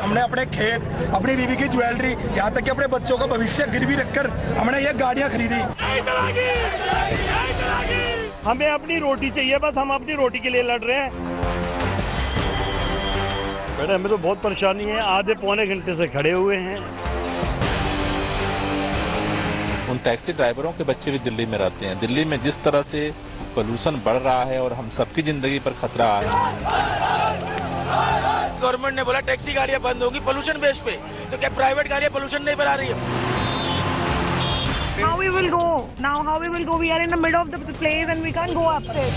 हमने अपने खेत, अपनी बीवी की ज्वेलरी, यहाँ तक कि अपने बच्चों का भविष्य गिरवी रखकर हमने ये गाड़ियाँ खरीदी। हमें अपनी रोटी चाहिए, बस हम अपनी रोटी के लिए लड़ रहे हैं। बेटा हमें तो बहुत परेशानी है, आधे पौने घंटे से खड़े हुए हैं। उन टैक्सी ड्राइवरों के बच्चे भी दिल्ली में रहते हैं। दिल्ली में जिस तरह से पोल्यूशन बढ़ रहा है और हम सबकी जिंदगी पर खतरा आ रहा है। गवर्नमेंट ने बोला टैक्सी गाड़ियां बंद होंगी पोल्यूशन बेस पे, तो क्या प्राइवेट गाड़ियां पोल्यूशन नहीं बढ़ा रही है? How we will go now? How we will go? We are in the middle of the place and we can't go upstairs.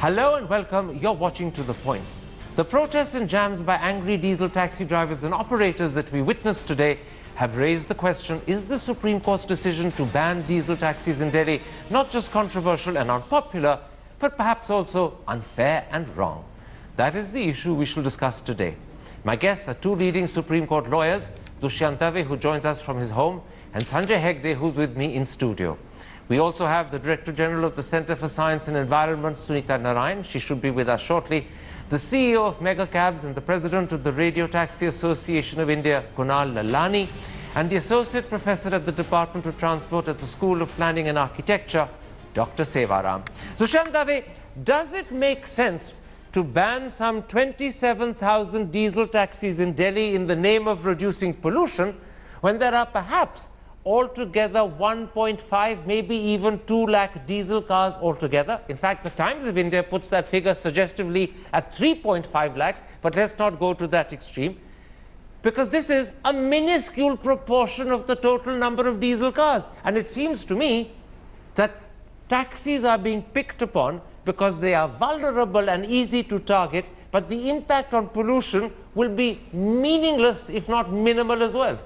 Hello and welcome. You're watching To The Point. The protests and jams by angry diesel taxi drivers and operators that we witnessed today have raised the question, is the Supreme Court's decision to ban diesel taxis in Delhi not just controversial and unpopular, but perhaps also unfair and wrong? That is the issue we shall discuss today. My guests are two leading Supreme Court lawyers, Dushyant Dave, who joins us from his home, and Sanjay Hegde, who's with me in studio. We also have the Director General of the Centre for Science and Environment, Sunita Narayan. She should be with us shortly. The CEO of Mega Cabs and the President of the Radio Taxi Association of India, Kunal Lalani, and the Associate Professor at the Department of Transport at the School of Planning and Architecture, Dr. Sevaram. Dushyant Dave, does it make sense to ban some 27,000 diesel taxis in Delhi in the name of reducing pollution when there are perhaps altogether 1.5, maybe even 2 lakh diesel cars altogether? In fact, the Times of India puts that figure suggestively at 3.5 lakhs, but let's not go to that extreme, because this is a minuscule proportion of the total number of diesel cars. And it seems to me that taxis are being picked upon because they are vulnerable and easy to target, but the impact on pollution will be meaningless, if not minimal as well.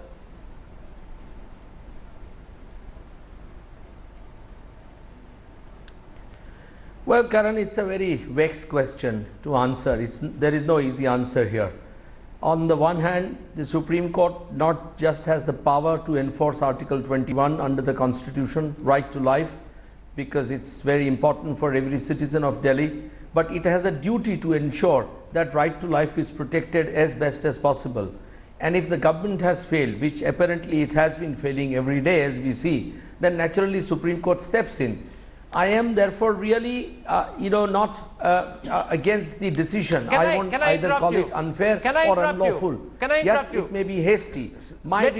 Well, Karan, it's a very vexed question to answer. There is no easy answer here. On the one hand, the Supreme Court not just has the power to enforce Article 21 under the Constitution, right to life, because it's very important for every citizen of Delhi, but it has a duty to ensure that right to life is protected as best as possible. And if the government has failed, which apparently it has been failing every day as we see, then naturally Supreme Court steps in. I am therefore really, not against the decision. I won't either call it unfair or unlawful. Can I interrupt you? Yes, it may be hasty. Let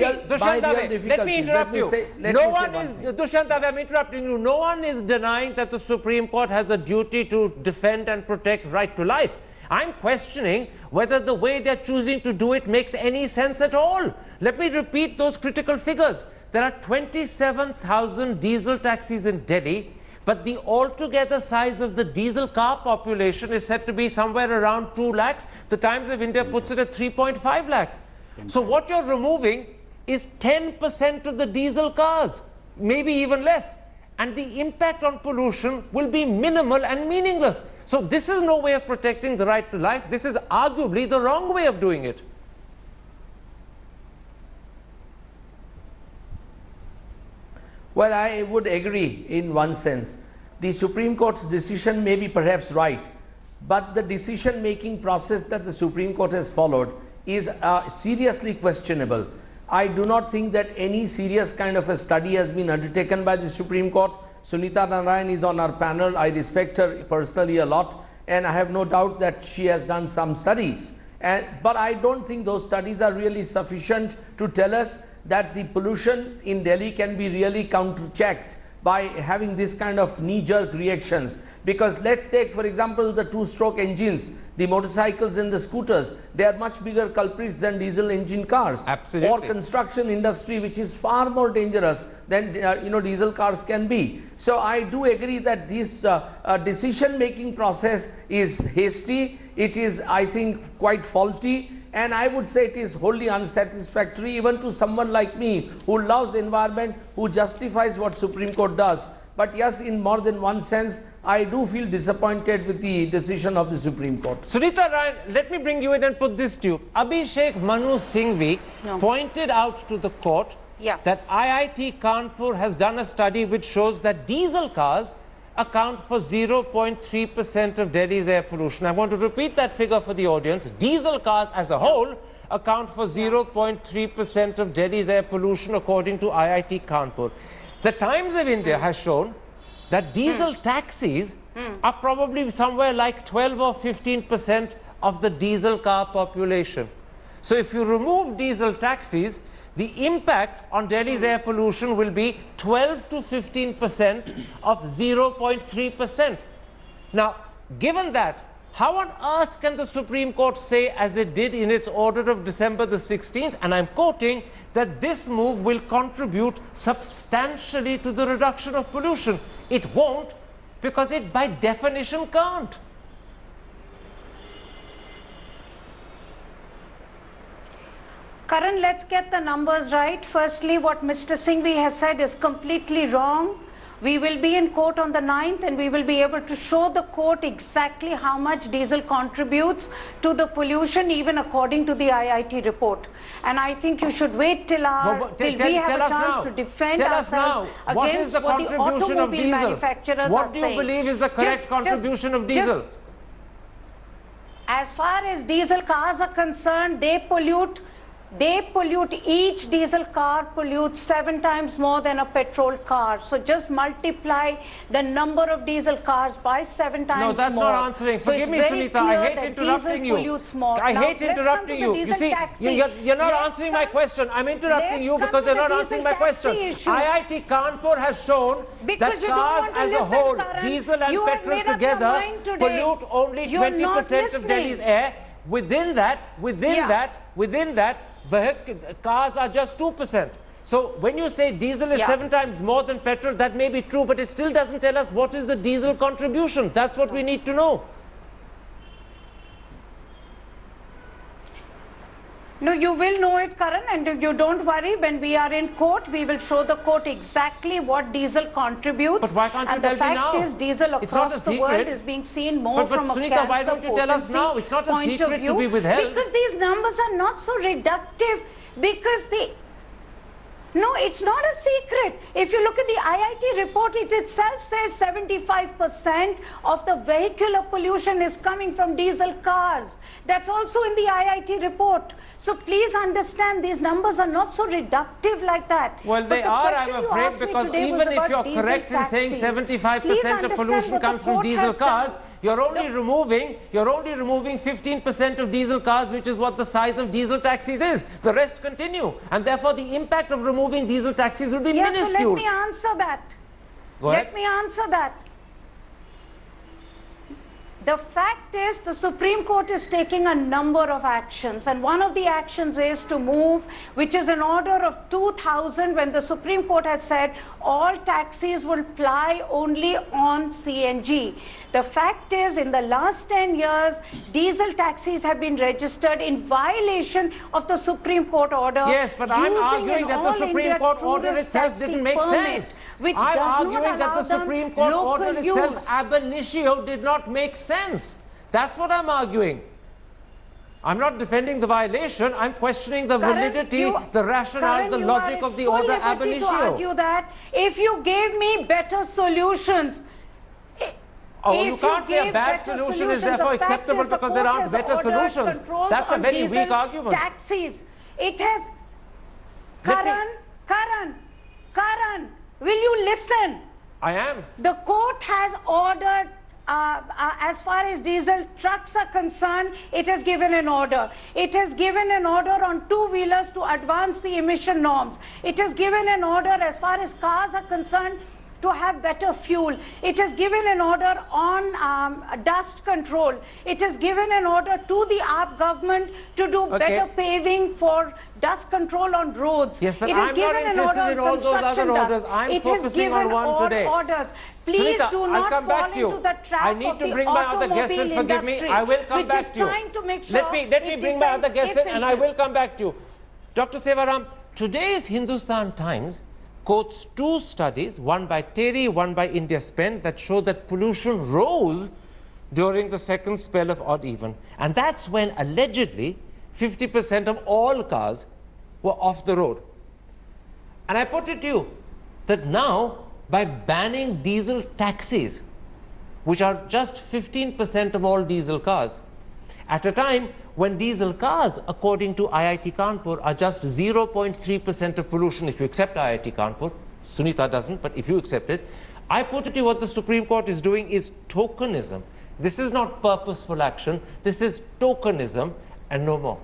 me interrupt you. Dushyant Dave, I'm interrupting you. No one is denying that the Supreme Court has a duty to defend and protect right to life. I'm questioning whether the way they're choosing to do it makes any sense at all. Let me repeat those critical figures. There are 27,000 diesel taxis in Delhi, but the altogether size of the diesel car population is said to be somewhere around 2 lakhs. The Times of India puts it at 3.5 lakhs. So what you're removing is 10% of the diesel cars, maybe even less. And the impact on pollution will be minimal and meaningless. So this is no way of protecting the right to life. This is arguably the wrong way of doing it. Well, I would agree in one sense. The Supreme Court's decision may be perhaps right, but the decision-making process that the Supreme Court has followed is seriously questionable. I do not think that any serious kind of a study has been undertaken by the Supreme Court. Sunita Narayan is on our panel. I respect her personally a lot, and I have no doubt that she has done some studies. But I don't think those studies are really sufficient to tell us that the pollution in Delhi can be really counterchecked by having this kind of knee-jerk reactions. Because let's take, for example, the two-stroke engines, the motorcycles and the scooters. They are much bigger culprits than diesel engine cars. Absolutely. Or construction industry, which is far more dangerous than diesel cars can be. So I do agree that this decision-making process is hasty. It is, I think, quite faulty. And I would say it is wholly unsatisfactory even to someone like me who loves environment, who justifies what Supreme Court does. But yes, in more than one sense, I do feel disappointed with the decision of the Supreme Court. Sunita Ryan, let me bring you in and put this to you. Abhishek Manu Singhvi pointed out to the court that IIT Kanpur has done a study which shows that diesel cars account for 0.3% of Delhi's air pollution. I want to repeat that figure for the audience. Diesel cars as a whole account for 0.3% of Delhi's air pollution, according to IIT Kanpur. The Times of India has shown that diesel taxis are probably somewhere like 12 or 15% of the diesel car population. So if you remove diesel taxis, the impact on Delhi's air pollution will be 12 to 15% of 0.3%. Now, given that, how on earth can the Supreme Court say, as it did in its order of December the 16th, and I'm quoting, that this move will contribute substantially to the reduction of pollution? It won't, because it by definition can't. Karan, let's get the numbers right. Firstly, what Mr. Singhvi has said is completely wrong. We will be in court on the 9th and we will be able to show the court exactly how much diesel contributes to the pollution, even according to the IIT report. And I think you should wait till we have a chance to defend ourselves against what the automobile manufacturers are saying. What do you believe is the correct contribution of diesel? As far as diesel cars are concerned, they pollute. Each diesel car pollutes 7 times more than a petrol car. So just multiply the number of diesel cars by 7 times more. No, that's not answering. Forgive me, Sunita. I hate interrupting you. I hate interrupting you. You see, you're not answering my question. I'm interrupting you because you're not answering my question. IIT Kanpur has shown that cars as a whole, diesel and petrol together, pollute only 20% of Delhi's air. Within that, cars are just 2%. So when you say diesel is 7 times more than petrol, that may be true, but it still doesn't tell us what is the diesel contribution. That's what we need to know. No, you will know it, Karan, and you don't worry. When we are in court, we will show the court exactly what diesel contributes. But why can't you and tell the me now? fact is, diesel across the world is being seen more from a Sunita, why don't you tell us now? It's not a secret to be withheld. Because these numbers are not so reductive. No, it's not a secret. If you look at the IIT report, it itself says 75% of the vehicular pollution is coming from diesel cars. That's also in the IIT report. So please understand, these numbers are not so reductive like that. Well, they are, I'm afraid, because even if you're correct in saying 75% of pollution comes from diesel cars, you're only removing 15% of diesel cars, which is what the size of diesel taxis is. The rest continue, and therefore the impact of removing diesel taxis will be minuscule. So let me answer that. Let me answer that. The fact is, the Supreme Court is taking a number of actions, and one of the actions is to move, which is an order of 2000, when the Supreme Court has said all taxis will ply only on CNG. The fact is, in the last 10 years, diesel taxis have been registered in violation of the Supreme Court order. Yes, but I'm arguing that the Supreme Court order itself didn't make sense. I'm arguing that the Supreme Court order itself, ab initio, did not make sense. That's what I'm arguing. I'm not defending the violation. I'm questioning the validity, the rationale, the logic of the order ab initio. To argue that if you gave me better solutions. Oh, you can't say a bad solution is therefore acceptable because there aren't better solutions. That's a very weak argument. Taxis. It has. Karan, will you listen? I am. The court has ordered, as far as diesel trucks are concerned, it has given an order. It has given an order on two-wheelers to advance the emission norms. It has given an order as far as cars are concerned to have better fuel. It has given an order on dust control. It has given an order to the AAP government to do better paving for dust control on roads. Yes, but I'm not interested in all those other orders. I'm focusing on one today. Please Sunita, do I'll not come fall back to you. into the trap I need of to the bring my other guests in. Forgive me. I will come back to you. Let me bring my other guests in, and I will come back to you. Dr. Sevaram, today's Hindustan Times quotes two studies, one by Terry, one by India Spend, that show that pollution rose during the second spell of odd even. And that's when allegedly 50% of all cars were off the road. And I put it to you that now, by banning diesel taxis, which are just 15% of all diesel cars, at a time when diesel cars, according to IIT Kanpur, are just 0.3% of pollution if you accept IIT Kanpur. Sunita doesn't, but if you accept it, I put it to you, what the Supreme Court is doing is tokenism. This is not purposeful action. This is tokenism and no more.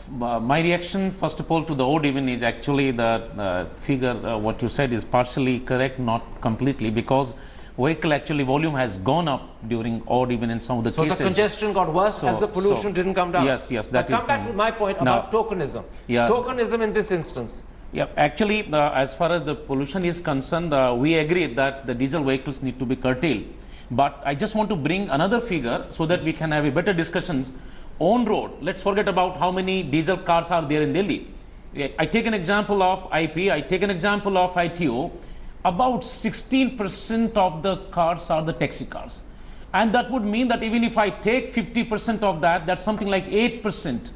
My reaction, first of all, to the odd even is actually the figure, what you said is partially correct, not completely, because vehicle actually volume has gone up during odd even in some of the cases. So the congestion got worse as the pollution didn't come down. Yes, yes. But come back to my point about tokenism. Yeah. Tokenism in this instance. Yeah, actually, as far as the pollution is concerned, we agree that the diesel vehicles need to be curtailed. But I just want to bring another figure so that we can have a better discussions on road. Let's forget about how many diesel cars are there in Delhi. I take an example of IP, I take an example of ITO. About 16% of the cars are the taxi cars. And that would mean that even if I take 50% of that, that's something like 8%.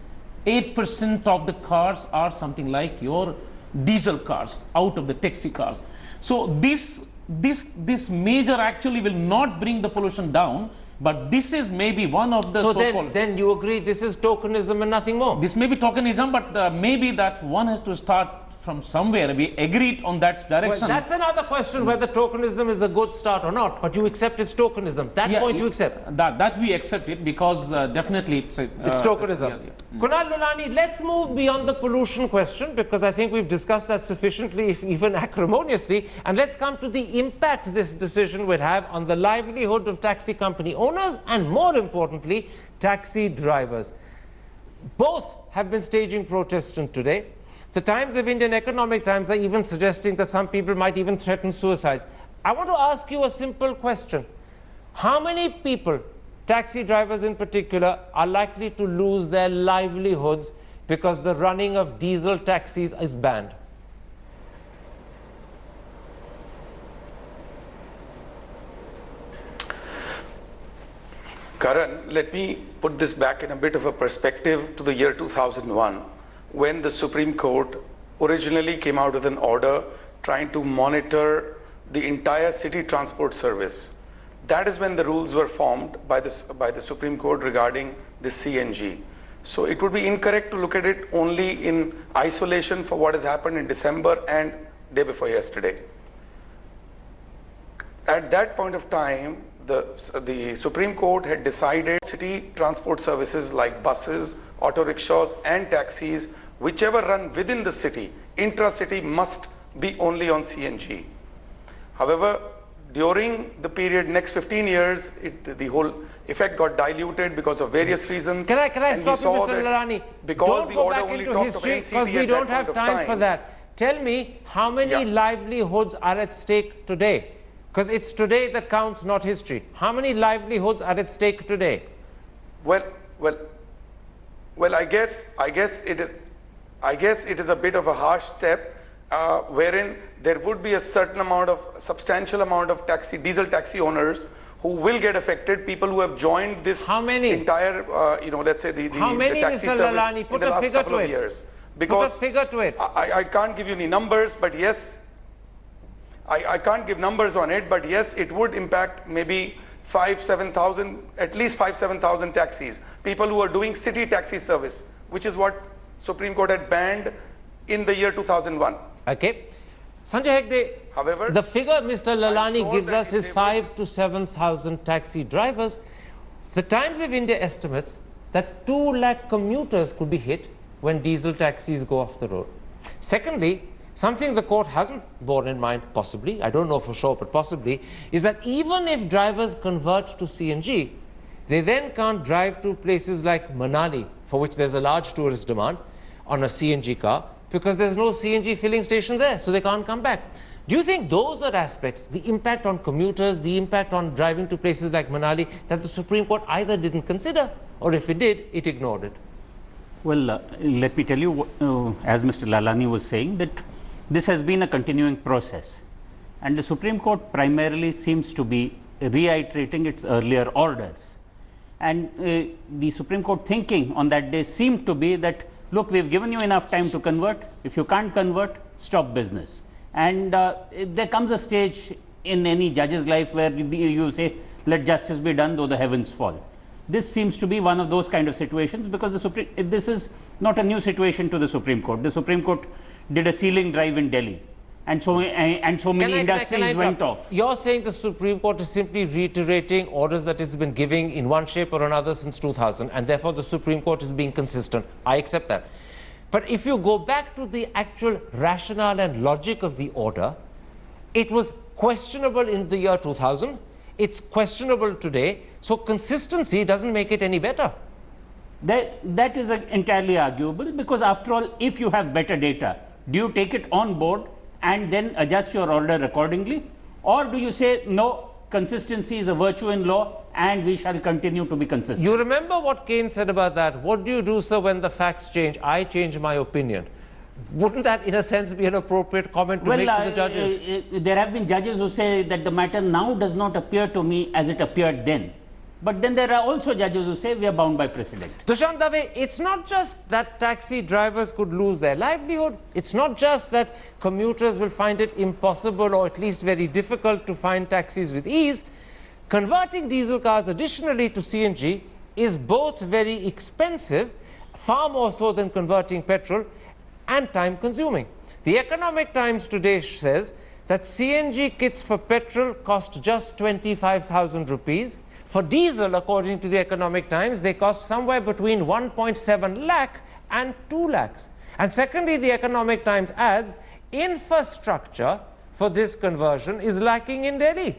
8% of the cars are something like your diesel cars out of the taxi cars. So this measure actually will not bring the pollution down, but this is maybe one of the so-called... then you agree this is tokenism and nothing more? This may be tokenism, but maybe that one has to start from somewhere. We agreed on that direction. Well, that's another question whether tokenism is a good start or not, but you accept it's tokenism. That point you accept? That we accept it because definitely it's tokenism. Kunal Lulani, let's move beyond the pollution question because I think we've discussed that sufficiently, if even acrimoniously, and let's come to the impact this decision will have on the livelihood of taxi company owners and, more importantly, taxi drivers. Both have been staging protests today. The Times of Indian Economic Times are even suggesting that some people might even threaten suicide. I want to ask you a simple question. How many people, taxi drivers in particular, are likely to lose their livelihoods because the running of diesel taxis is banned? Karan, let me put this back in a bit of a perspective to the year 2001. When the Supreme Court originally came out with an order trying to monitor the entire city transport service. That is when the rules were formed by the Supreme Court regarding the CNG. So it would be incorrect to look at it only in isolation for what has happened in December and day before yesterday. At that point of time, the Supreme Court had decided city transport services like buses, auto rickshaws and taxis, whichever run within the city, intra-city, must be only on CNG. However, during the period next 15 years, the whole effect got diluted because of various reasons. Can I stop you, Mr. Lalani? Don't go back into history because we don't have time for that. Tell me how many livelihoods are at stake today? Because it's today that counts, not history. How many livelihoods are at stake today? Well, I guess it is a bit of a harsh step, wherein there would be a substantial amount of diesel taxi owners who will get affected. People who have joined this entire, let's say the taxi Mr. Lalani, service in the last couple of years. Because put a figure to it. I can't give you any numbers, but yes, I can't give numbers on it, but yes, it would impact maybe 5,000-7,000, at least 5,000-7,000 taxis. People who are doing city taxi service, which is what Supreme Court had banned in the year 2001. Okay. Sanjay Hegde, however, the figure Mr. Lalani gives us is 5,000 to 7,000 taxi drivers. The Times of India estimates that 2 lakh commuters could be hit when diesel taxis go off the road. Secondly, something the court hasn't borne in mind, possibly, I don't know for sure, but possibly, is that even if drivers convert to CNG, they then can't drive to places like Manali, for which there's a large tourist demand, on a CNG car, because there's no CNG filling station there, so they can't come back. Do you think those are aspects, the impact on commuters, the impact on driving to places like Manali, that the Supreme Court either didn't consider, or if it did, it ignored it? Well, let me tell you, as Mr. Lalani was saying, that this has been a continuing process, and the Supreme Court primarily seems to be reiterating its earlier orders. And the Supreme Court thinking on that day seemed to be that, look, we've given you enough time to convert. If you can't convert, stop business. And there comes a stage in any judge's life where you say, let justice be done though the heavens fall. This seems to be one of those kind of situations, because this is not a new situation to the Supreme Court. The Supreme Court did a ceiling drive in Delhi, and so many industries went off. You're saying the Supreme Court is simply reiterating orders that it's been giving in one shape or another since 2000, and therefore the Supreme Court is being consistent. I accept that. But if you go back to the actual rationale and logic of the order, it was questionable in the year 2000. It's questionable today, so consistency doesn't make it any better. That is entirely arguable, because after all, if you have better data, do you take it on board and then adjust your order accordingly? Or do you say, no, consistency is a virtue in law and we shall continue to be consistent? You remember what Keynes said about that? What do you do, sir, when the facts change? I change my opinion. Wouldn't that, in a sense, be an appropriate comment to make to the judges? There have been judges who say that the matter now does not appear to me as it appeared then. But then there are also judges who say we are bound by precedent. Dushyant Dave, it's not just that taxi drivers could lose their livelihood. It's not just that commuters will find it impossible or at least very difficult to find taxis with ease. Converting diesel cars additionally to CNG is both very expensive, far more so than converting petrol, and time consuming. The Economic Times today says that CNG kits for petrol cost just 25,000 rupees. For diesel, according to the Economic Times, they cost somewhere between 1.7 lakh and 2 lakhs. And secondly, the Economic Times adds, infrastructure for this conversion is lacking in Delhi.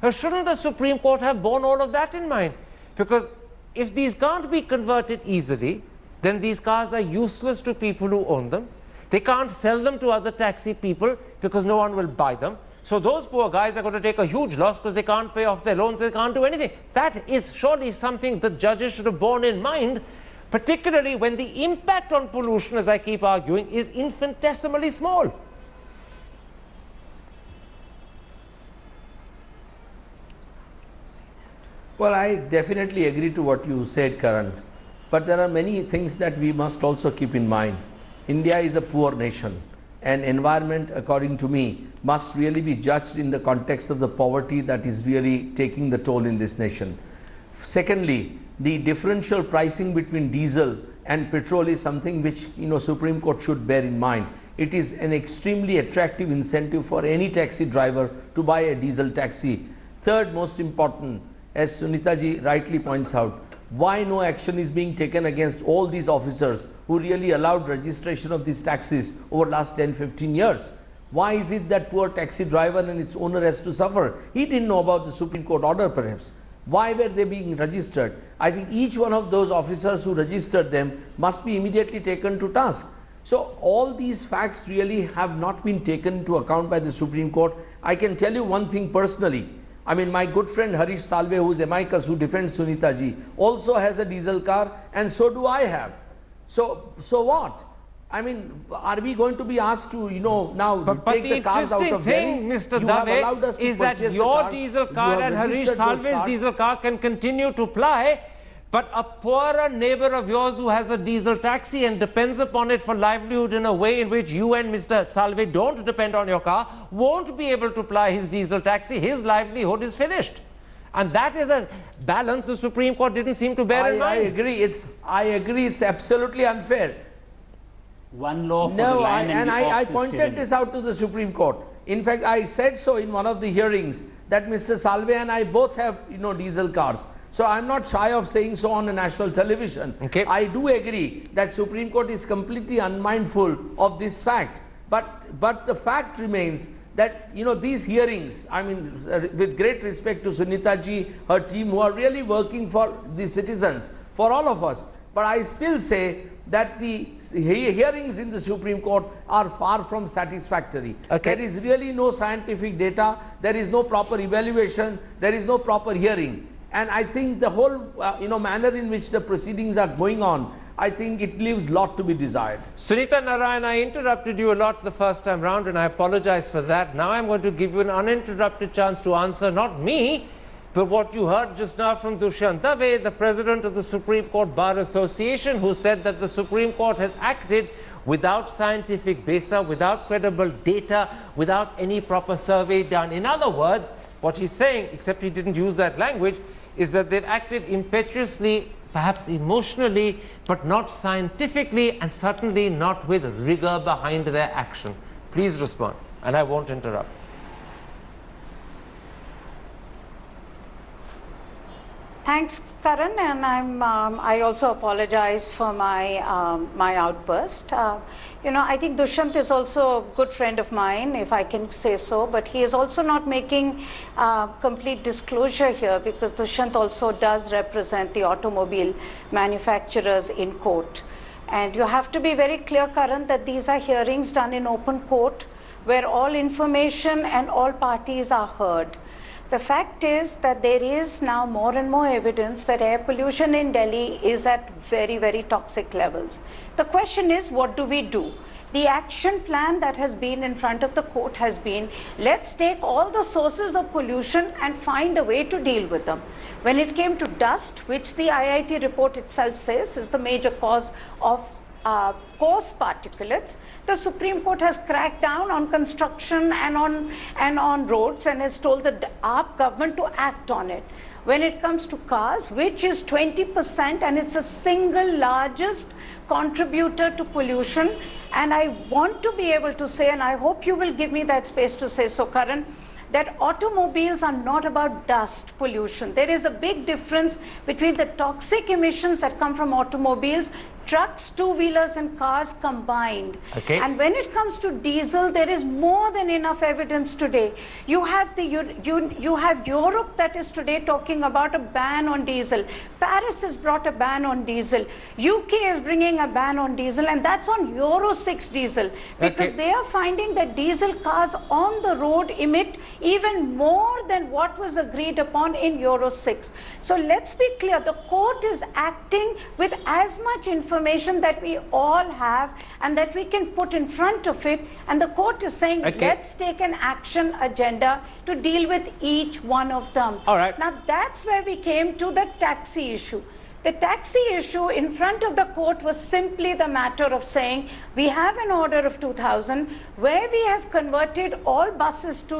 Shouldn't the Supreme Court have borne all of that in mind? Because if these can't be converted easily, then these cars are useless to people who own them. They can't sell them to other taxi people because no one will buy them. So those poor guys are going to take a huge loss because they can't pay off their loans, they can't do anything. That is surely something that judges should have borne in mind, particularly when the impact on pollution, as I keep arguing, is infinitesimally small. Well, I definitely agree to what you said, Karan. But there are many things that we must also keep in mind. India is a poor nation, and environment, according to me, must really be judged in the context of the poverty that is really taking the toll in this nation. Secondly, the differential pricing between diesel and petrol is something which, Supreme Court should bear in mind. It is an extremely attractive incentive for any taxi driver to buy a diesel taxi. Third most important, as Sunita ji rightly points out, why no action is being taken against all these officers who really allowed registration of these taxis over the last 10-15 years? Why is it that poor taxi driver and its owner has to suffer? He didn't know about the Supreme Court order perhaps. Why were they being registered? I think each one of those officers who registered them must be immediately taken to task. So all these facts really have not been taken into account by the Supreme Court. I can tell you one thing personally. I mean, my good friend Harish Salve, who is amicus, who defends Sunita ji, also has a diesel car, and so do I have. So what? I mean, are we going to be asked to, now take the cars out of Delhi? But the interesting thing, Mr. Dave, is that your diesel car and Harish Salve's diesel car can continue to ply, but a poorer neighbor of yours who has a diesel taxi and depends upon it for livelihood in a way in which you and Mr. Salve don't depend on your car, won't be able to ply his diesel taxi. His livelihood is finished. And that is a balance the Supreme Court didn't seem to bear in mind. I agree, it's absolutely unfair. One law for the lion and the ox I pointed this out to the Supreme Court. In fact, I said so in one of the hearings that Mr. Salve and I both have, diesel cars. So I'm not shy of saying so on a national television. Okay. I do agree that Supreme Court is completely unmindful of this fact. But the fact remains that, these hearings, I mean, with great respect to Sunita ji, her team, who are really working for the citizens, for all of us. But I still say that the hearings in the Supreme Court are far from satisfactory. Okay. There is really no scientific data, there is no proper evaluation, there is no proper hearing. And I think the whole, manner in which the proceedings are going on, I think it leaves a lot to be desired. Sunita Narayan, I interrupted you a lot the first time round, and I apologize for that. Now I'm going to give you an uninterrupted chance to answer, not me, But what you heard just now from Dushyant Dave, the president of the Supreme Court Bar Association, who said that the Supreme Court has acted without scientific basis, without credible data, without any proper survey done. In other words, what he's saying, except he didn't use that language, is that they've acted impetuously, perhaps emotionally, but not scientifically, and certainly not with rigor behind their action. Please respond, and I won't interrupt. Thanks, Karan, and I also apologize for my my outburst. I think Dushyant is also a good friend of mine, if I can say so, but he is also not making complete disclosure here, because Dushyant also does represent the automobile manufacturers in court. And you have to be very clear, Karan, that these are hearings done in open court, where all information and all parties are heard. The fact is that there is now more and more evidence that air pollution in Delhi is at very, very toxic levels. The question is, what do we do? The action plan that has been in front of the court has been, let's take all the sources of pollution and find a way to deal with them. When it came to dust, which the IIT report itself says is the major cause of coarse particulates, the Supreme Court has cracked down on construction and on roads, and has told the AAP government to act on it. When it comes to cars, which is 20%, and it's the single largest contributor to pollution, and I want to be able to say, and I hope you will give me that space to say so, Karan, that automobiles are not about dust pollution. There is a big difference between the toxic emissions that come from automobiles, trucks, two-wheelers and cars combined. Okay. And when it comes to diesel, there is more than enough evidence today. You have you have Europe that is today talking about a ban on diesel. Paris has brought a ban on diesel. UK is bringing a ban on diesel, and that's on Euro 6 diesel, because they are finding that diesel cars on the road emit even more than what was agreed upon in Euro 6. So let's be clear, the court is acting with as much information that we all have and that we can put in front of it, and the court is saying, let's take an action agenda to deal with each one of them. All right. Now that's where we came to the taxi issue. The taxi issue in front of the court was simply the matter of saying, we have an order of 2000 where we have converted all buses to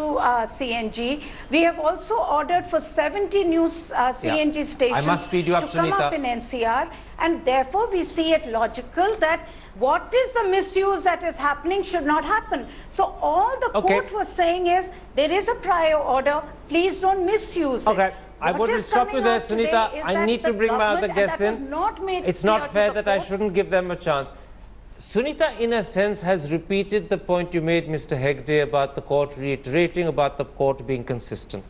CNG. We have also ordered for 70 new CNG stations I must speed you up, to come up in NCR, and therefore we see it logical that what is the misuse that is happening should not happen. So all the court was saying is, there is a prior order, please don't misuse it. I would stop you there, Sunita. I need to bring my other guests in. It's not fair that I shouldn't give them a chance. Sunita, in a sense, has repeated the point you made, Mr. Hegde, about the court reiterating about the court being consistent.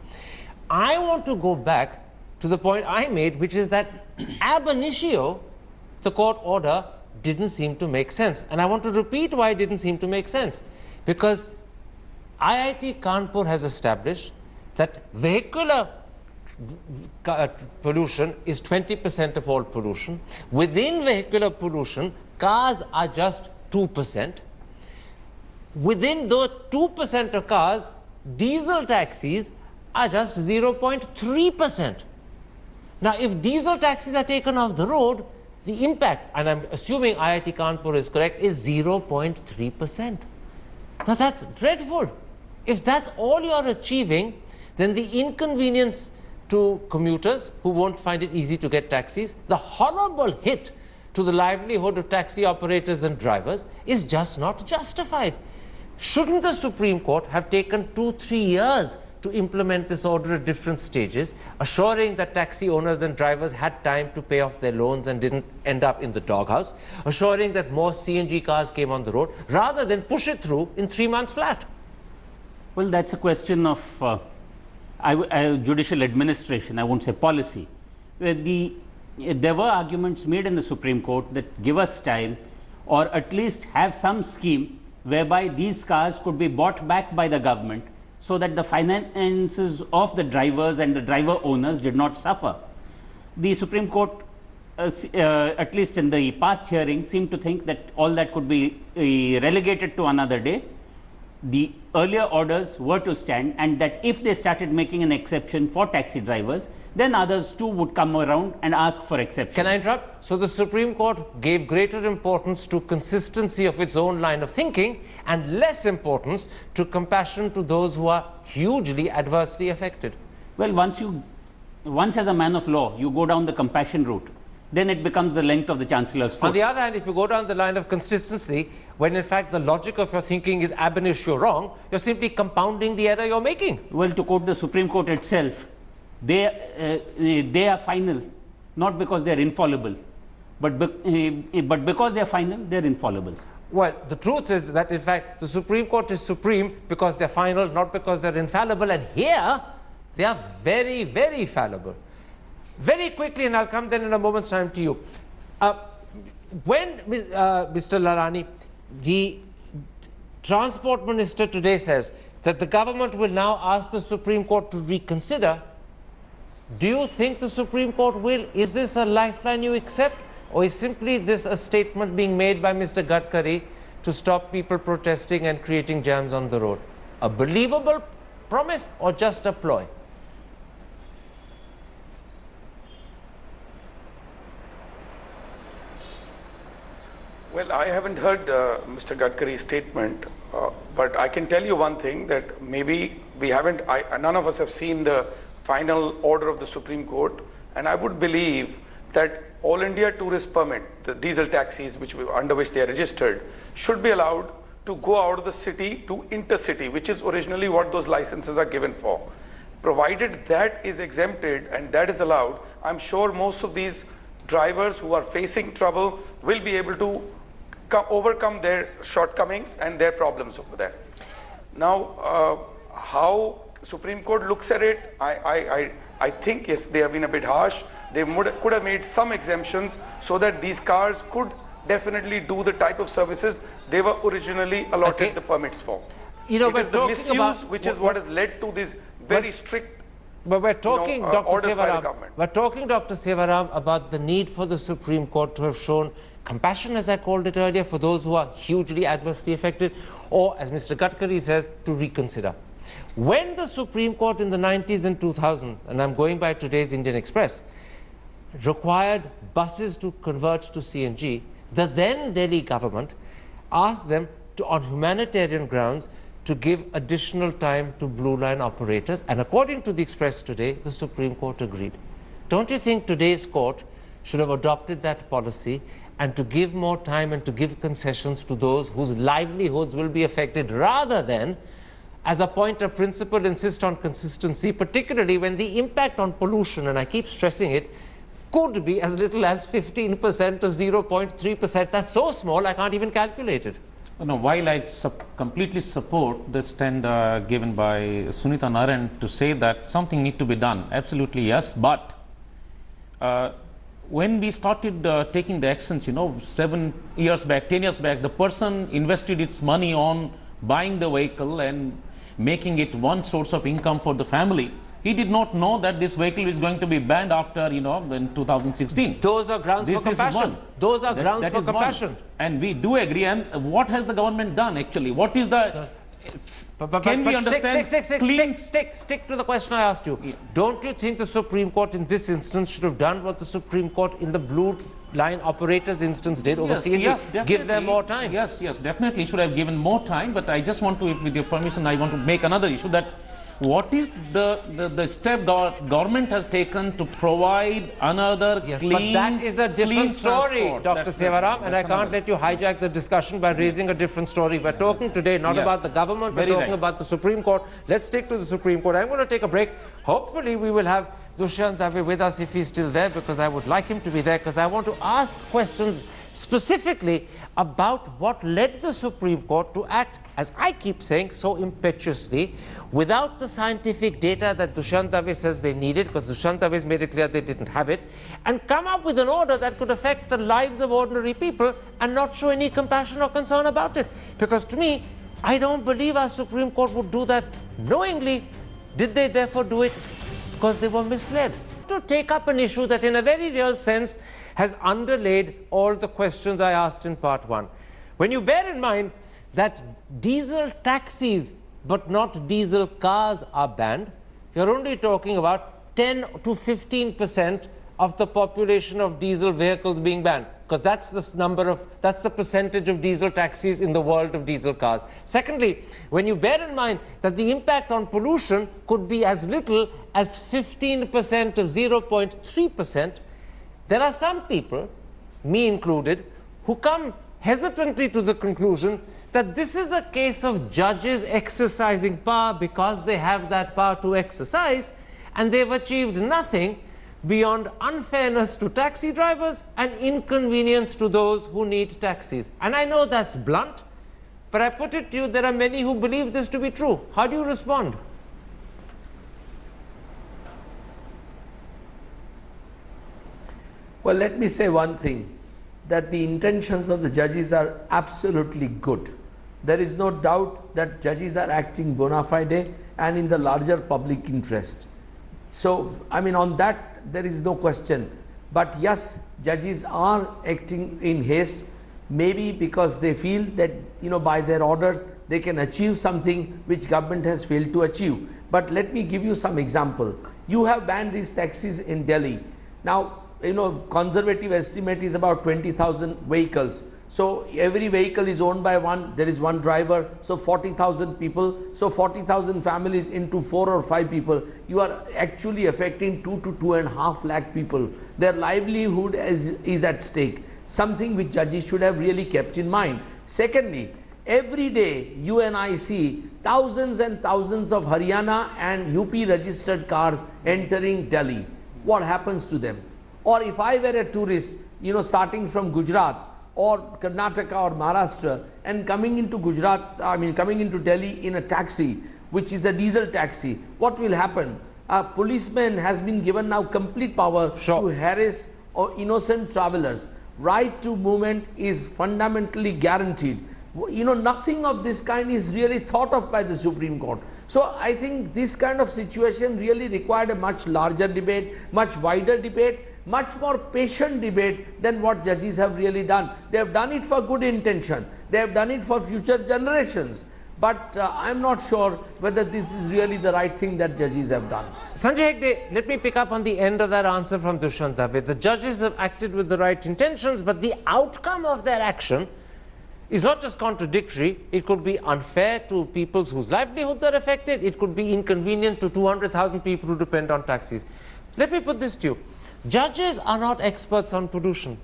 I want to go back to the point I made, which is that ab initio, the court order didn't seem to make sense. And I want to repeat why it didn't seem to make sense. Because IIT Kanpur has established that vehicular pollution is 20% of all pollution. Within vehicular pollution, cars are just 2%. Within those 2% of cars, diesel taxis are just 0.3%. Now, if diesel taxis are taken off the road, the impact, and I'm assuming IIT Kanpur is correct, is 0.3%. Now, that's dreadful. If that's all you're achieving, then the inconvenience to commuters who won't find it easy to get taxis, the horrible hit to the livelihood of taxi operators and drivers is just not justified. Shouldn't the Supreme Court have taken 2-3 years to implement this order at different stages, assuring that taxi owners and drivers had time to pay off their loans and didn't end up in the doghouse, assuring that more CNG cars came on the road, rather than push it through in 3 months flat? Well, that's a question of judicial administration, I won't say policy. There were arguments made in the Supreme Court that give us time, or at least have some scheme whereby these cars could be bought back by the government, so that the finances of the drivers and the driver owners did not suffer. The Supreme Court, at least in the past hearing, seemed to think that all that could be relegated to another day. the earlier orders were to stand, and that if they started making an exception for taxi drivers, then others too would come around and ask for exceptions. Can I interrupt? So the Supreme Court gave greater importance to consistency of its own line of thinking and less importance to compassion to those who are hugely adversely affected. Well, once as a man of law, you go down the compassion route, then it becomes the length of the Chancellor's foot. On the other hand, if you go down the line of consistency, when in fact the logic of your thinking is ab initio wrong, you're simply compounding the error you're making. Well, to quote the Supreme Court itself, they are final, not because they're infallible, but because they're final, they're infallible. Well, the truth is that in fact the Supreme Court is supreme because they're final, not because they're infallible, and here they are very, very fallible. Very quickly, and I'll come then in a moment's time to you. When Mr. Lalani, the Transport Minister today says that the government will now ask the Supreme Court to reconsider, do you think the Supreme Court will? Is this a lifeline you accept, or is simply this a statement being made by Mr. Gadkari to stop people protesting and creating jams on the road? A believable promise or just a ploy? Well, I haven't heard Mr. Gadkari's statement, but I can tell you one thing, that maybe we haven't, none of us have seen the final order of the Supreme Court, and I would believe that All India Tourist Permit, the diesel taxis under which they are registered, should be allowed to go out of the city to intercity, which is originally what those licenses are given for. Provided that is exempted and that is allowed, I'm sure most of these drivers who are facing trouble will be able to overcome their shortcomings and their problems over there. Now, how Supreme Court looks at it, I think yes, they have been a bit harsh. They could have made some exemptions so that these cars could definitely do the type of services they were originally allotted the permits for. You know, it is the misuse which is what has led to this very strict. But we're talking, orders by the government. We're talking, Dr. Sevaram, about the need for the Supreme Court to have shown compassion, as I called it earlier, for those who are hugely adversely affected, or, as Mr. Gadkari says, to reconsider. When the Supreme Court in the 90s and 2000, and I'm going by today's Indian Express, required buses to convert to CNG, the then Delhi government asked them to, on humanitarian grounds, to give additional time to Blue Line operators, and according to the Express today, the Supreme Court agreed. Don't you think today's court should have adopted that policy and to give more time and to give concessions to those whose livelihoods will be affected, rather than, as a point of principle, insist on consistency, particularly when the impact on pollution, and I keep stressing it, could be as little as 15% or 0.3%. That's so small, I can't even calculate it. No, while I completely support the stand given by Sunita Narayan to say that something needs to be done, absolutely yes, but when we started taking the actions, 7 years back, 10 years back, the person invested its money on buying the vehicle and making it one source of income for the family. He did not know that this vehicle is going to be banned after, in 2016. Those are grounds for compassion. Those are grounds for compassion. And we do agree. And what has the government done actually? What is the... Can we understand? Stick to the question I asked you. Yeah. Don't you think the Supreme Court in this instance should have done what the Supreme Court in the Blue Line operators instance did over CNG? Yes, definitely. Give them more time. Yes, definitely should have given more time. But I just want to, with your permission, I want to make another issue that what is the step the government has taken to provide another clean, but that is a different story, Dr. Sevaram, and I can't let you hijack the discussion by raising a different story. We're talking today not about the government, we're talking about the Supreme Court. Let's stick to the Supreme Court. I'm going to take a break. Hopefully we will have Dushyant Dave with us if he's still there, because I would like him to be there, because I want to ask questions specifically about what led the Supreme Court to act, as I keep saying, so impetuously, without the scientific data that Dushyant Dave says they needed, because Dushyant Dave has made it clear they didn't have it, and come up with an order that could affect the lives of ordinary people and not show any compassion or concern about it. Because to me, I don't believe our Supreme Court would do that knowingly. Did they therefore do it because they were misled? To take up an issue that in a very real sense has underlaid all the questions I asked in part one. When you bear in mind that diesel taxis but not diesel cars are banned, you're only talking about 10 to 15% of the population of diesel vehicles being banned, because that's the percentage of diesel taxis in the world of diesel cars. Secondly, when you bear in mind that the impact on pollution could be as little as 15% of 0.3%, there are some people, me included, who come hesitantly to the conclusion that this is a case of judges exercising power because they have that power to exercise, and they've achieved nothing beyond unfairness to taxi drivers and inconvenience to those who need taxis. And I know that's blunt, but I put it to you, there are many who believe this to be true. How do you respond? Well, let me say one thing, that the intentions of the judges are absolutely good. There is no doubt that judges are acting bona fide and in the larger public interest. So, I mean, on that there is no question. But yes, judges are acting in haste, maybe because they feel that, by their orders they can achieve something which government has failed to achieve. But let me give you some example. You have banned these taxis in Delhi. Now, conservative estimate is about 20,000 vehicles. So every vehicle is owned by one, there is one driver, so 40,000 people, so 40,000 families into 4 or 5 people, you are actually affecting 2 to 2.5 lakh people. Their livelihood is at stake, something which judges should have really kept in mind. Secondly, every day you and I see thousands and thousands of Haryana and UP registered cars entering Delhi. What happens to them? Or if I were a tourist, starting from Gujarat or Karnataka or Maharashtra and coming into coming into Delhi in a taxi, which is a diesel taxi, what will happen? A policeman has been given now complete power to harass innocent travelers. Right to movement is fundamentally guaranteed. Nothing of this kind is really thought of by the Supreme Court. So I think this kind of situation really required a much larger debate, much wider debate, much more patient debate than what judges have really done. They have done it for good intention. They have done it for future generations. But I'm not sure whether this is really the right thing that judges have done. Sanjay Hegde, let me pick up on the end of that answer from Dushyant Dave. The judges have acted with the right intentions, but the outcome of their action is not just contradictory, it could be unfair to people whose livelihoods are affected, it could be inconvenient to 200,000 people who depend on taxis. Let me put this to you. Judges are not experts on pollution.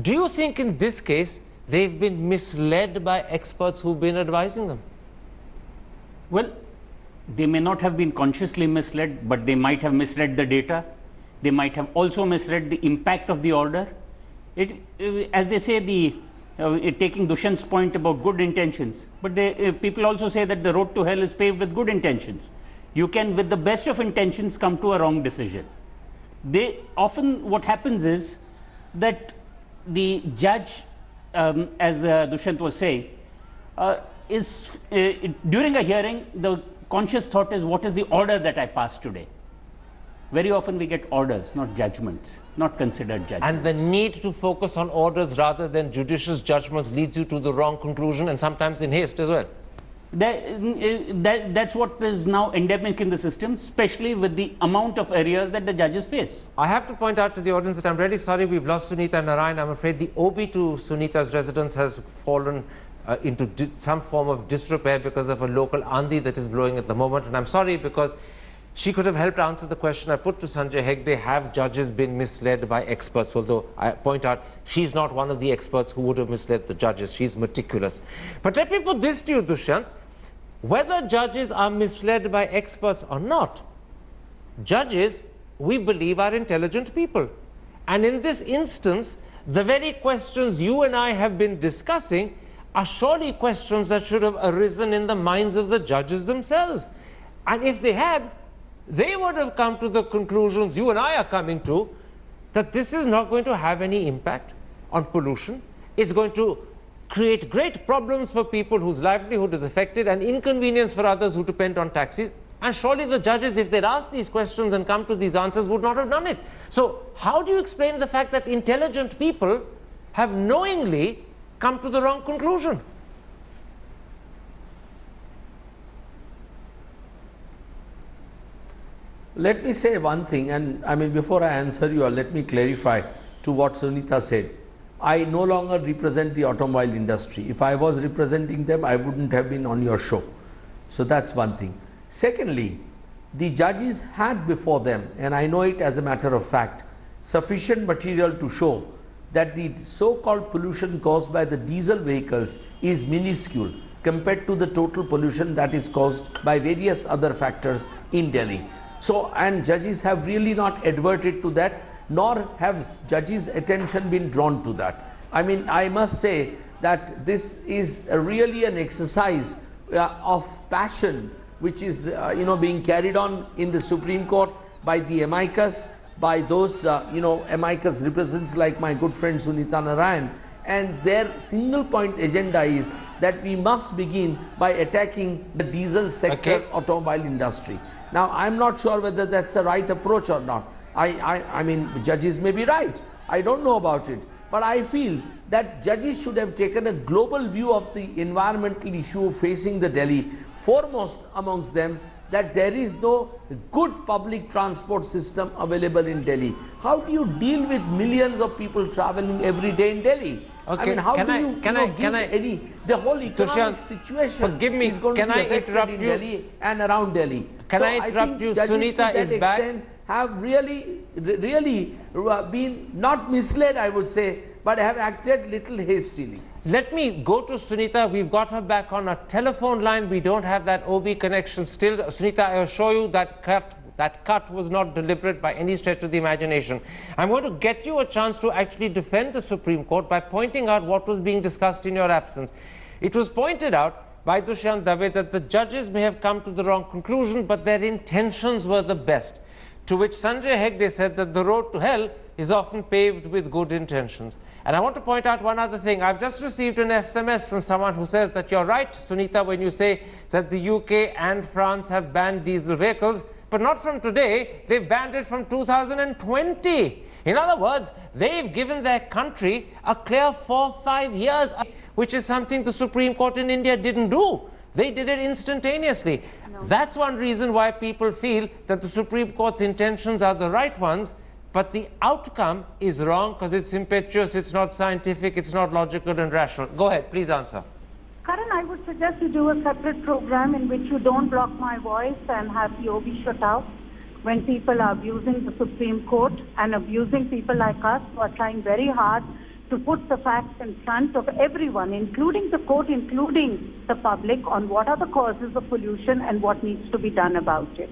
Do you think in this case they've been misled by experts who've been advising them? Well, they may not have been consciously misled, but they might have misread the data. They might have also misread the impact of the order. As they say, taking Dushyant's point about good intentions, but people also say that the road to hell is paved with good intentions. You can, with the best of intentions, come to a wrong decision. What happens is that the judge, as Dushyant was saying, during a hearing, the conscious thought is, what is the order that I passed today? Very often we get orders, not judgments, not considered judgments. And the need to focus on orders rather than judicious judgments leads you to the wrong conclusion, and sometimes in haste as well. That's what is now endemic in the system, especially with the amount of areas that the judges face. I have to point out to the audience that I'm really sorry we've lost Sunita Narayan. I'm afraid the OB to Sunita's residence has fallen into some form of disrepair because of a local Andi that is blowing at the moment. And I'm sorry, because she could have helped answer the question I put to Sanjay Hegde: have judges been misled by experts? Although I point out she's not one of the experts who would have misled the judges. She's meticulous. But let me put this to you, Dushyant. Whether judges are misled by experts or not, judges, we believe, are intelligent people. And in this instance, the very questions you and I have been discussing are surely questions that should have arisen in the minds of the judges themselves. And if they had, they would have come to the conclusions you and I are coming to, that this is not going to have any impact on pollution. It's going to create great problems for people whose livelihood is affected and inconvenience for others who depend on taxis. And surely the judges, if they'd asked these questions and come to these answers, would not have done it. So how do you explain the fact that intelligent people have knowingly come to the wrong conclusion? let me say one thing, and I mean, before I answer you, let me clarify to what Sunita said. I no longer represent the automobile industry. If I was representing them, I wouldn't have been on your show. So that's one thing. Secondly, the judges had before them, and I know it as a matter of fact, sufficient material to show that the so-called pollution caused by the diesel vehicles is minuscule compared to the total pollution that is caused by various other factors in Delhi. So, and judges have really not adverted to that, nor have judges' attention been drawn to that. I mean, I must say that this is really an exercise of passion which is being carried on in the Supreme Court by the amicus, by those amicus represents like my good friend Sunita Narayan, and their single point agenda is that we must begin by attacking the diesel sector automobile industry. Now, I'm not sure whether that's the right approach or not. I mean, judges may be right. I don't know about it. But I feel that judges should have taken a global view of the environmental issue facing the Delhi, foremost amongst them that there is no good public transport system available in Delhi. How do you deal with millions of people traveling every day in Delhi? Okay, I mean, how do you the whole economic situation forgive me, is going to be affected in Delhi and around Delhi. Can I interrupt you? Sunita is back. Have really been not misled, I would say, but have acted little hastily. Let me go to Sunita. We've got her back on a telephone line. We don't have that OB connection still. Sunita, I assure you that cut was not deliberate by any stretch of the imagination. I'm going to get you a chance to actually defend the Supreme Court by pointing out what was being discussed in your absence. It was pointed out by Dushyant Dave that the judges may have come to the wrong conclusion, but their intentions were the best. To which Sanjay Hegde said that the road to hell is often paved with good intentions. And I want to point out one other thing. I've just received an SMS from someone who says that you're right, Sunita, when you say that the UK and France have banned diesel vehicles, but not from today. They've banned it from 2020. In other words, they've given their country a clear 4-5 years, which is something the Supreme Court in India didn't do. They did it instantaneously. No. That's one reason why people feel that the Supreme Court's intentions are the right ones, but the outcome is wrong because it's impetuous, it's not scientific, it's not logical and rational. Go ahead, please answer. Karan, I would suggest you do a separate program in which you don't block my voice and have the OB shut out when people are abusing the Supreme Court and abusing people like us who are trying very hard to put the facts in front of everyone, including the court, including the public, on what are the causes of pollution and what needs to be done about it.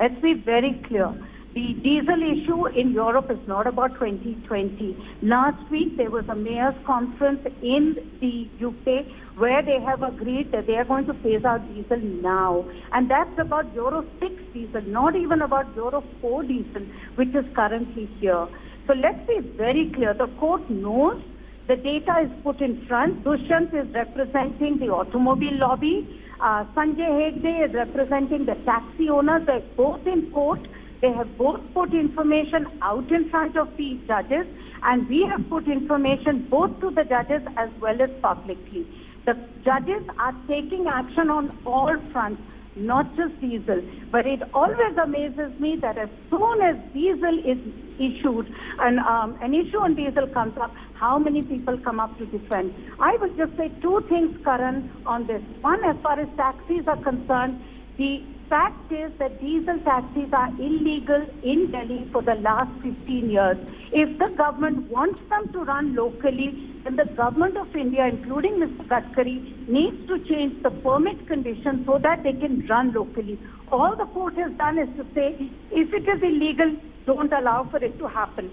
Let's be very clear. The diesel issue in Europe is not about 2020. Last week, there was a mayor's conference in the UK where they have agreed that they are going to phase out diesel now. And that's about Euro 6 diesel, not even about Euro 4 diesel, which is currently here. So let's be very clear. The court knows the data is put in front. Dushyant is representing the automobile lobby. Sanjay Hegde is representing the taxi owners. They're both in court. They have both put information out in front of the judges, and we have put information both to the judges as well as publicly. The judges are taking action on all fronts, not just diesel. But it always amazes me that as soon as diesel is issued and an issue on diesel comes up, how many people come up to defend. I would just say two things, Karan, on this. One, as far as taxis are concerned, the fact is that diesel taxis are illegal in Delhi for the last 15 years. If the government wants them to run locally, then the government of India, including Mr. Gadkari, needs to change the permit conditions so that they can run locally. All the court has done is to say, if it is illegal, don't allow for it to happen.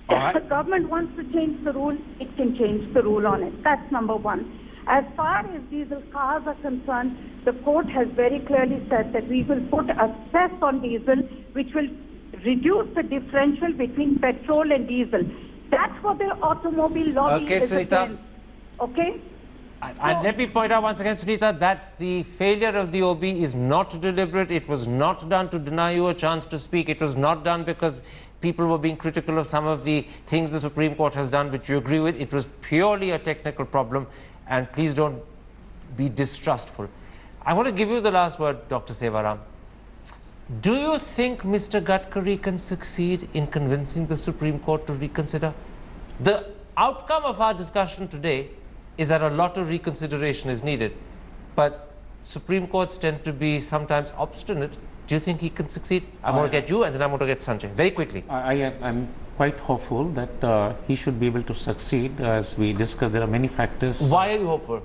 If the government wants to change the rule, it can change the rule on it. That's number one. As far as diesel cars are concerned, the court has very clearly said that we will put a cess on diesel, which will reduce the differential between petrol and diesel. That's what the automobile lobby is against. Okay? And let me point out once again, Sunita, that the failure of the OB is not deliberate. It was not done to deny you a chance to speak. It was not done because people were being critical of some of the things the Supreme Court has done, which you agree with. It was purely a technical problem. And please don't be distrustful. I want to give you the last word, Dr. Sevaram. Do you think Mr. Gadkari can succeed in convincing the Supreme Court to reconsider? The outcome of our discussion today is that a lot of reconsideration is needed, but Supreme Courts tend to be sometimes obstinate. Do you think he can succeed? I'm going to get you and then I'm going to get Sanjay. Very quickly. I'm quite hopeful that he should be able to succeed. As we discussed, there are many factors. Why are you hopeful?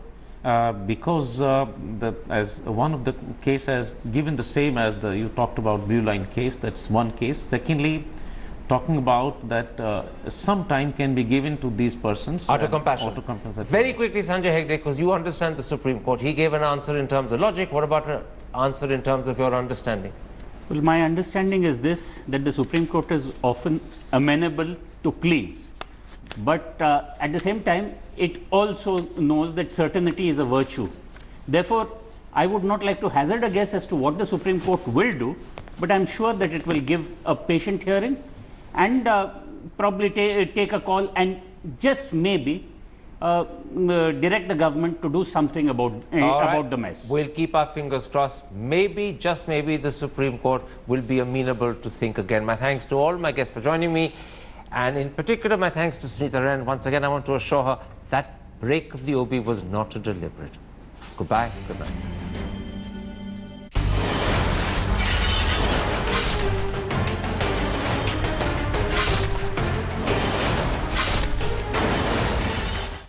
Because as one of the cases, given the same as you talked about Blue Line case, that's one case. Secondly, talking about that some time can be given to these persons. Out of compassion. Very quickly, Sanjay Hegde, because you understand the Supreme Court. He gave an answer in terms of logic. What about an answer in terms of your understanding? Well, my understanding is this, that the Supreme Court is often amenable to pleas. But at the same time, it also knows that certainty is a virtue. Therefore, I would not like to hazard a guess as to what the Supreme Court will do, but I'm sure that it will give a patient hearing and probably take a call and just maybe direct the government to do something about the mess. We'll keep our fingers crossed. Maybe, just maybe, the Supreme Court will be amenable to think again. My thanks to all my guests for joining me. And in particular, my thanks to Sunita Ren. Once again, I want to assure her that break of the OB was not deliberate. Goodbye. Good night.